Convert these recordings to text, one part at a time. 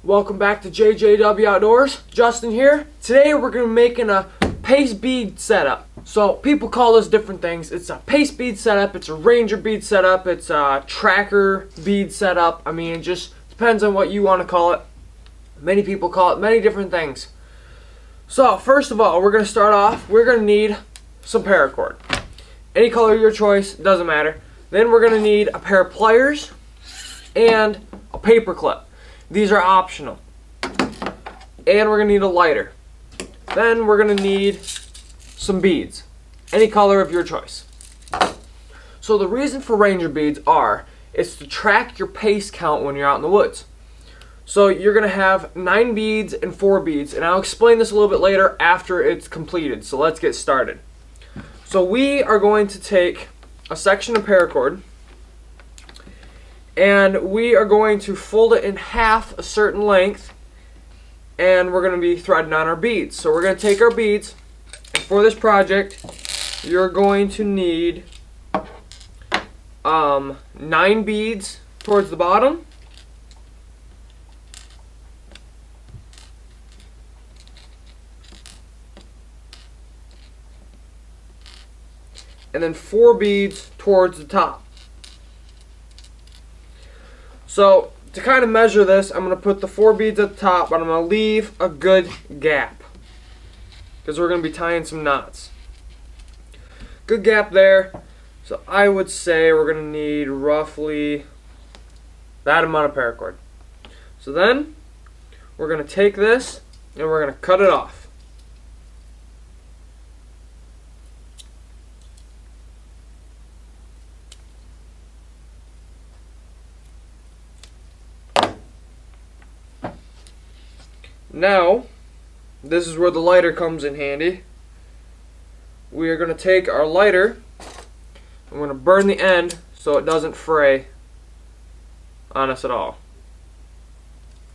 Welcome back to JJW Outdoors. Justin here. Today we're going to be making a paste bead setup. So people call this different things. It's a paste bead setup, it's a ranger bead setup, it's a tracker bead setup. I mean, it just depends on what you want to call it. Many people call it many different things. So first of all, we're going to start off, we're going to need some paracord. Any color of your choice, doesn't matter. Then we're going to need a pair of pliers and a paper clip. These are optional. And we're going to need a lighter. Then we're going to need some beads. Any color of your choice. So the reason for ranger beads is to track your pace count when you're out in the woods. So you're going to have 9 beads and 4 beads. And I'll explain this a little bit later after it's completed. So let's get started. So we are going to take a section of paracord, and we are going to fold it in half a certain length, and we're going to be threading on our beads. So we're going to take our beads, and for this project you're going to need 9 beads towards the bottom, and then 4 beads towards the top. So to kind of measure this, I'm going to put the 4 beads at the top, but I'm going to leave a good gap because we're going to be tying some knots. Good gap there. So I would say we're going to need roughly that amount of paracord. So then we're going to take this and we're going to cut it off. Now, this is where the lighter comes in handy. We are going to take our lighter, and we're going to burn the end so it doesn't fray on us at all.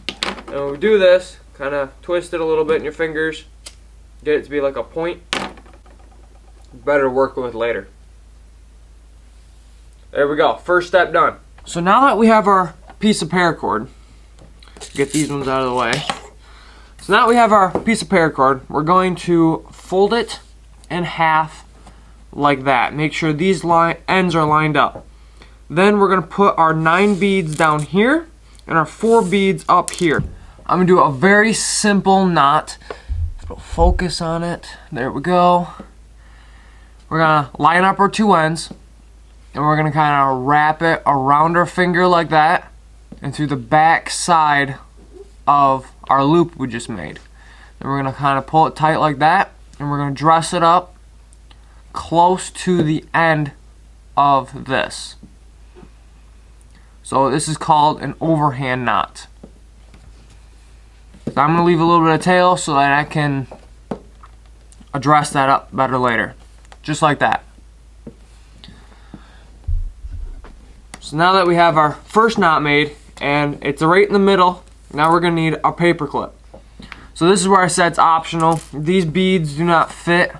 And when we do this, kind of twist it a little bit in your fingers, get it to be like a point. Better to work with later. There we go, first step done. So now that we have our piece of paracord, get these ones out of the way. So now we have our piece of paracord, we're going to fold it in half like that. Make sure these ends are lined up. Then we're going to put our 9 beads down here and our 4 beads up here. I'm going to do a very simple knot. Focus on it. There we go. We're going to line up our 2 ends and we're going to kind of wrap it around our finger like that and through the back side of our loop we just made. Then we're going to kind of pull it tight like that, and we're going to dress it up close to the end of this. So this is called an overhand knot. So I'm going to leave a little bit of tail so that I can address that up better later. Just like that. So now that we have our first knot made, and it's right in the middle, now we're going to need a paper clip. So this is where I said it's optional. These beads do not fit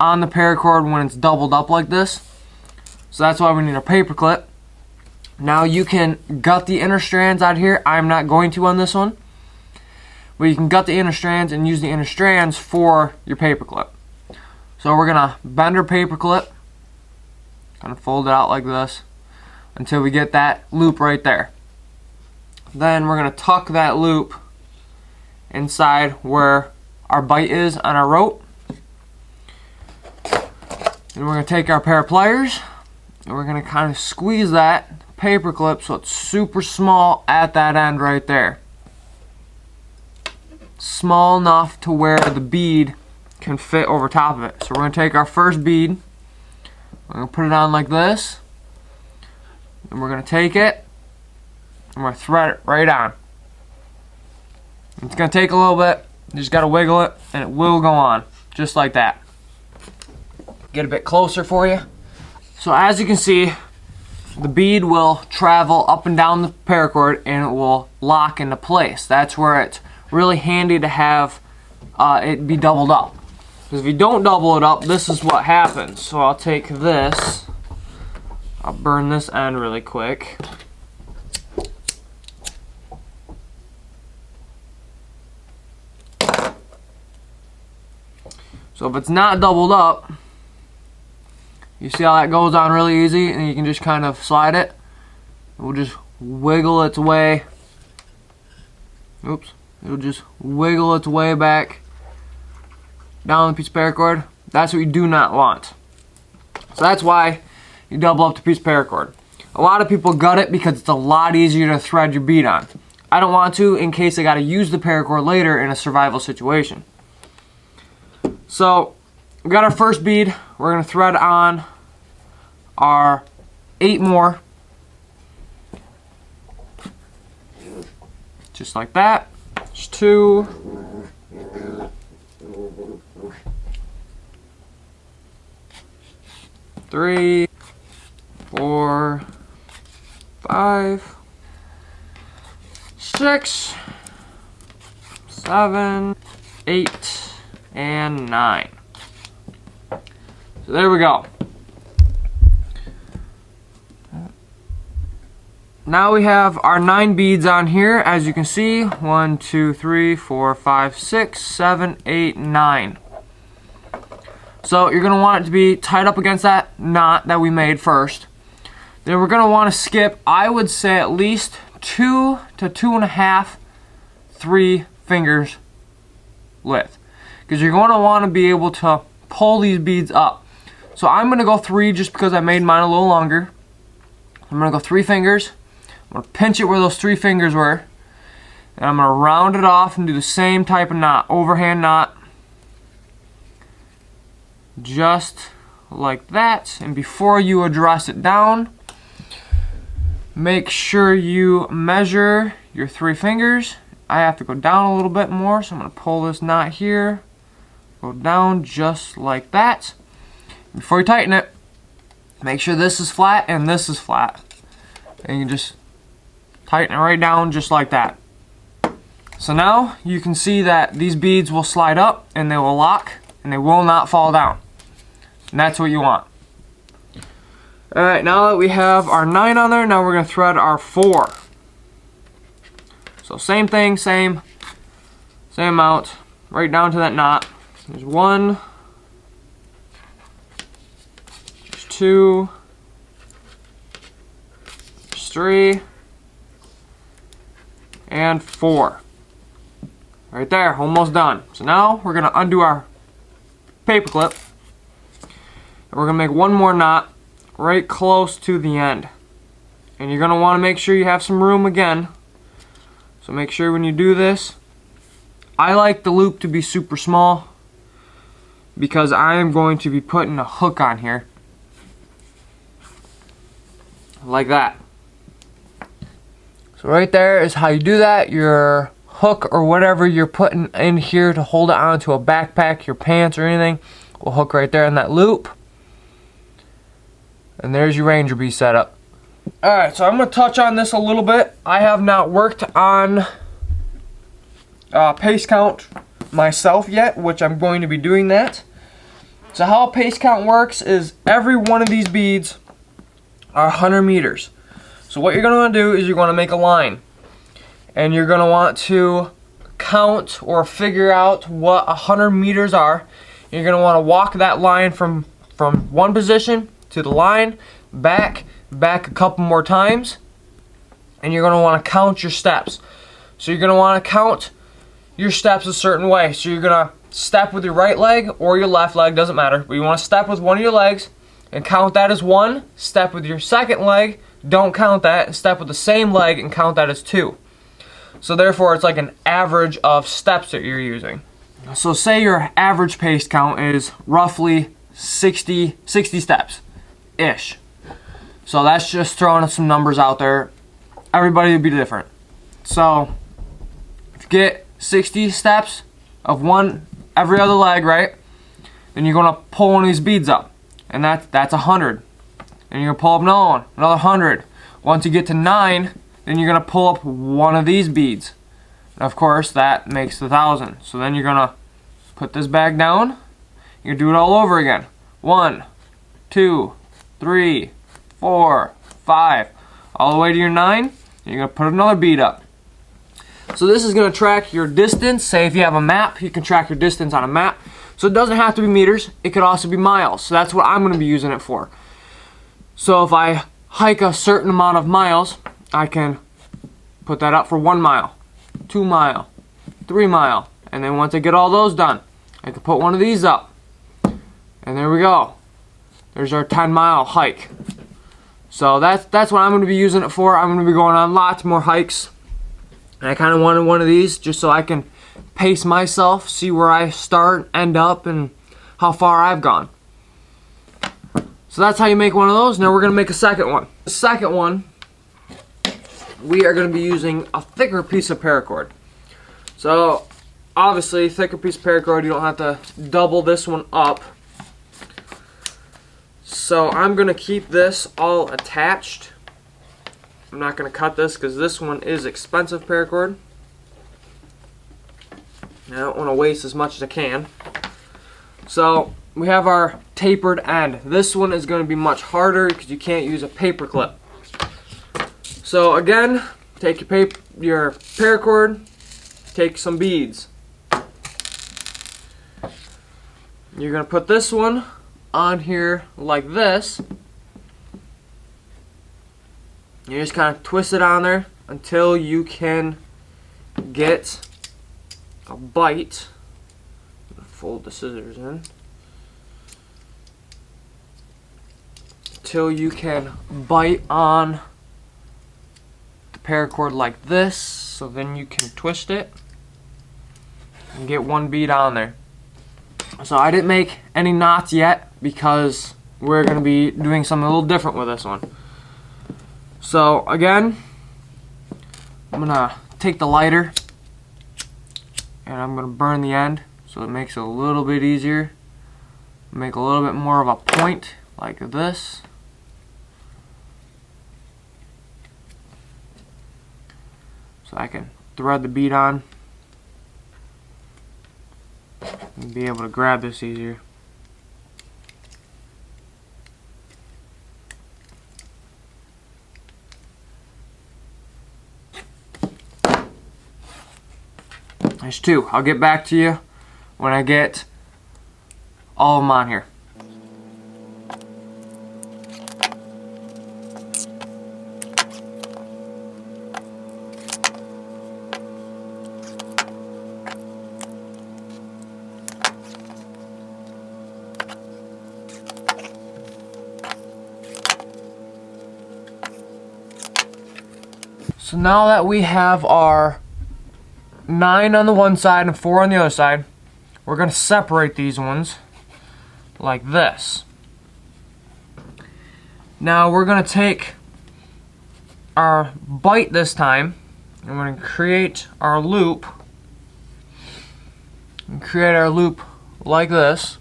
on the paracord when it's doubled up like this. So that's why we need a paper clip. Now you can gut the inner strands out here. I'm not going to on this one. But you can gut the inner strands and use the inner strands for your paper clip. So we're going to bend our paper clip. Kind of fold it out like this until we get that loop right there. Then we're going to tuck that loop inside where our bite is on our rope. And we're going to take our pair of pliers and we're going to kind of squeeze that paper clip so it's super small at that end right there. Small enough to where the bead can fit over top of it. So we're going to take our first bead, we're going to put it on like this, and we're going to take it and we're going to thread it right on. It's going to take a little bit. You just got to wiggle it and it will go on. Just like that. Get a bit closer for you. So as you can see, the bead will travel up and down the paracord and it will lock into place. That's where it's really handy to have it be doubled up. Because if you don't double it up, this is what happens. So I'll take this. I'll burn this end really quick. So if it's not doubled up, you see how that goes on really easy, and you can just kind of slide it. It will just wiggle its way. Oops. It'll just wiggle its way back down the piece of paracord. That's what you do not want. So that's why you double up the piece of paracord. A lot of people gut it because it's a lot easier to thread your bead on. I don't want to in case I got to use the paracord later in a survival situation. So we got our first bead. We're going to thread on our 8 more. Just like that. There's 2. 3, 4, 5, 6, 7, 8, and 9. So there we go. Now we have our 9 beads on here, as you can see. 1, 2, 3, 4, 5, 6, 7, 8, 9. So you're going to want it to be tied up against that knot that we made first. Then we're going to want to skip, I would say, at least 2 to 2.5, 3 fingers width. Because you're going to want to be able to pull these beads up. So I'm going to go 3 just because I made mine a little longer. I'm going to go 3 fingers. I'm going to pinch it where those 3 fingers were. And I'm going to round it off and do the same type of knot, overhand knot. Just like that. And before you address it down, make sure you measure your 3 fingers. I have to go down a little bit more, so I'm going to pull this knot here, go down just like that. Before you tighten it, make sure this is flat and this is flat. And you can just tighten it right down just like that. So now you can see that these beads will slide up and they will lock and they will not fall down. And that's what you want. Alright, now that we have our 9 on there, now we're going to thread our 4. So same thing, same amount, right down to that knot. There's 1, there's 2, there's 3, and 4. Right there, almost done. So now we're going to undo our paper clip. And we're going to make one more knot right close to the end. And you're going to want to make sure you have some room again. So make sure when you do this, I like the loop to be super small because I am going to be putting a hook on here. Like that. So right there is how you do that. Your hook or whatever you're putting in here to hold it onto a backpack, your pants or anything, will hook right there in that loop. And there's your Ranger bead setup. Alright, so I'm going to touch on this a little bit. I have not worked on pace count myself yet, which I'm going to be doing that. So how pace count works is every one of these beads are 100 meters. So what you're going to want to do is you're going to make a line. And you're going to want to count or figure out what 100 meters are. You're going to want to walk that line from one position to the line, back a couple more times, and you're going to want to count your steps. So you're going to want to count your steps a certain way. So you're going to step with your right leg or your left leg, doesn't matter, but you want to step with one of your legs and count that as 1, step with your second leg, don't count that, and step with the same leg and count that as 2. So therefore it's like an average of steps that you're using. So say your average pace count is roughly 60 steps ish. So that's just throwing some numbers out there. Everybody would be different. So if you get 60 steps of one every other leg, right? Then you're gonna pull one of these beads up. And that's 100. And you're gonna pull up another one, another 100. Once you get to 9, then you're gonna pull up one of these beads. And of course that makes 1,000. So then you're gonna put this back down. You're gonna do it all over again. 1, 2, 3, 4, 5, all the way to your 9. And you're gonna put another bead up. So this is gonna track your distance. Say if you have a map, you can track your distance on a map. So it doesn't have to be meters, it could also be miles. So that's what I'm going to be using it for. So if I hike a certain amount of miles, I can put that up for 1 mile, 2 mile, 3 mile. And then once I get all those done, I can put one of these up. And there we go. There's our 10-mile hike. So that's what I'm going to be using it for. I'm going to be going on lots more hikes. And I kind of wanted one of these just so I can pace myself, see where I start, end up, and how far I've gone. So that's how you make one of those. Now we're going to make a second one. The second one, we are going to be using a thicker piece of paracord. So obviously, thicker piece of paracord, you don't have to double this one up. So I'm going to keep this all attached. I'm not going to cut this because this one is expensive paracord. I don't want to waste as much as I can. So we have our tapered end. This one is going to be much harder because you can't use a paper clip. So again, take your paracord, take some beads. You're going to put this one on here like this. You just kind of twist it on there until you can get a bite. Fold the scissors in. Until you can bite on the paracord like this. So then you can twist it and get one bead on there. So I didn't make any knots yet because we're going to be doing something a little different with this one. So again, I'm going to take the lighter and I'm going to burn the end so it makes it a little bit easier. Make a little bit more of a point like this. So I can thread the bead on and be able to grab this easier. There's two. I'll get back to you when I get all of them on here. So now that we have our 9 on the one side and 4 on the other side, we're going to separate these ones like this. Now we're going to take our bite this time and we're going to create our loop. And create our loop like this.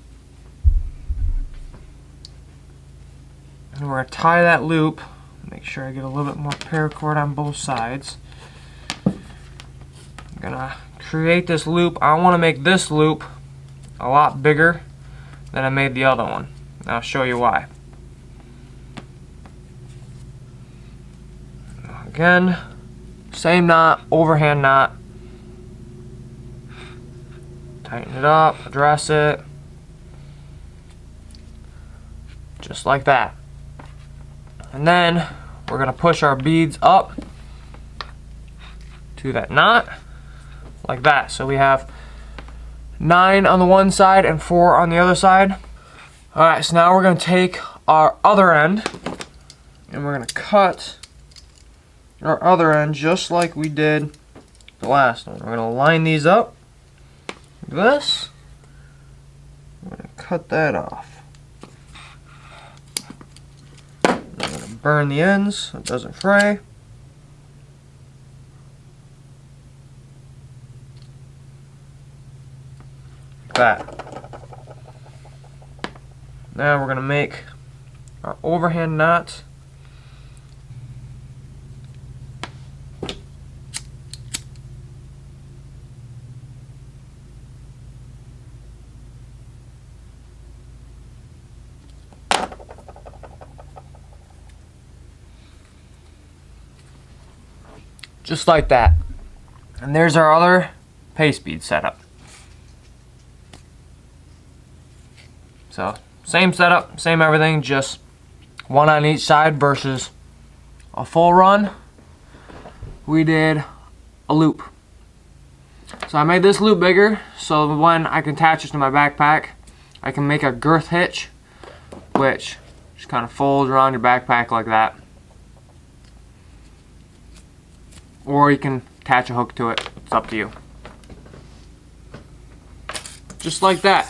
And we're going to tie that loop. Make sure I get a little bit more paracord on both sides. I'm gonna create this loop. I want to make this loop a lot bigger than I made the other one. And I'll show you why. Again, same knot, overhand knot. Tighten it up, address it. Just like that. And then we're going to push our beads up to that knot like that. So we have 9 on the one side and 4 on the other side. Alright, so now we're going to take our other end and we're going to cut our other end just like we did the last one. We're going to line these up like this. We're going to cut that off. Burn the ends so it doesn't fray. Like that. Now we're going to make our overhand knot. Just like that. And there's our other paste bead setup. So same setup, same everything, just one on each side versus a full run. We did a loop. So I made this loop bigger so when I can attach this to my backpack, I can make a girth hitch, which just kind of folds around your backpack like that. Or you can attach a hook to it. It's up to you. Just like that.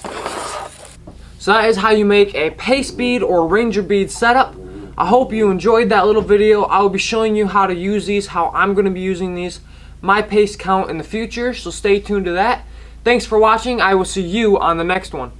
So that is how you make a paste bead or ranger bead setup. I hope you enjoyed that little video. I will be showing you how to use these, how I'm going to be using these, my paste count in the future, so stay tuned to that. Thanks for watching. I will see you on the next one.